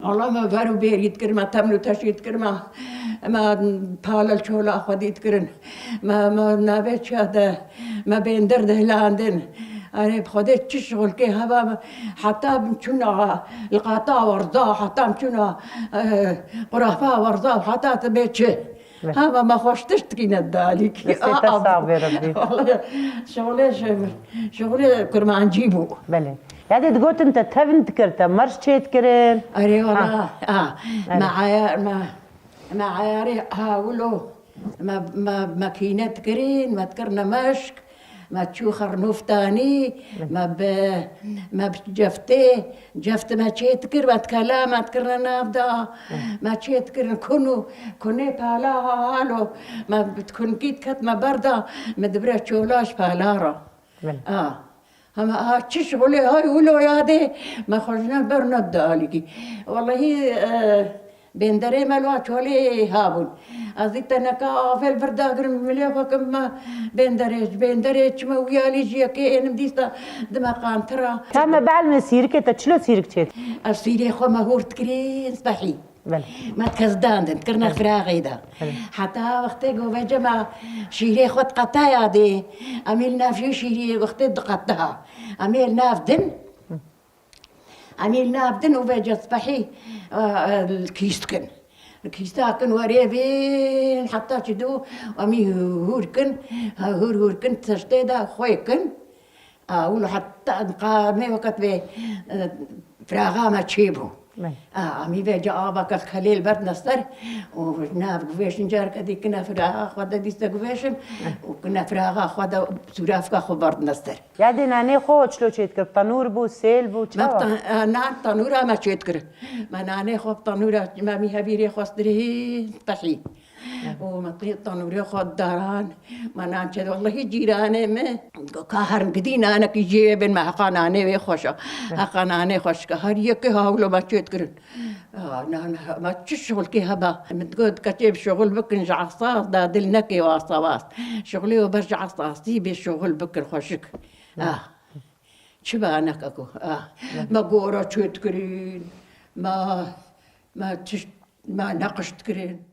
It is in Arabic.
والله ما فارو بيريد كرما تمنو تشيد كرما ما بالا الشولا خديت كرن ما نابت هذا ما بين درد هلاندن أنا بخديت شغل كي هذا حتى بمشونا القطاع ورضا حتى بمشونا قرافة ورضا حتى تبيتش هذا ما خوشتش تكينا دالك بس صعب يا ربي والله شغلي كرما نجيبو بله يعني تقول انت تهفنت كرتا مرش تشيت كرن أري والله معايا هاولو ما كينت كرين ما تكرنا مشك ما تشو خرنوف تاني ما بجفتي جفت ما تشيتكر ما تكلا ما تكرنا نافدا ما تشيتكر كوني بالا هالو ما بتكون كيت كت ما بردا ما دبرة شولاش بالارا هم تشغلي هاي ولو يادي ما خرجنا برنا دالكي والله بين دري ملوا شولي هابون أزيت أنا كافل البرداغر مليا كم بين دري ما ويالي جيا كي نمديستا دماغان ترى كم بعد مسير كده تشلو سيرك تشيت السيري خو ما هو تكرين صباحي ما تكزدان تكرنا فراغي دا حتى وقت جو بجمع شيري خد قطايا دي أميلنا في شيري وقت دقتها أميلنا في دن عميلنا بدن وباجي صباحي الكيستكن الكيستاكن وريفين حتى شدو ومي هوركن تشتيدا خويكن ولو حتى قامي وقت بي فراغا ما تشيبو عمي بيجي آباك الخليل برد نستر وناف قفيشن جار كدي كنا فراغا خوادا ديستا قفيشن وكنا فراغا خوادا سورافكا خو برد نستر يعني ناني خو شلو تشيتكر تنور بو سيل بو تشاوا نان تنورا ما تشيتكر ما ناني خو تنورا ما مي هبيري خواستري طحي وما تنوري خو داران ما نان شد والله جيراني ما كهرن كدينا انا كي جيبن ما قناني ويخوشا قناني خوش كهر يكي هاولو ما تشيتكر نان ما تشغل كي هبا متقول كتيب شغل بكن جعصاص دادلنا كي واصواص شغلي وبرجع عصاصي بالشغل بكن خوشك شبانك اكو ما قورا تشيتكرين ما نقشت كرين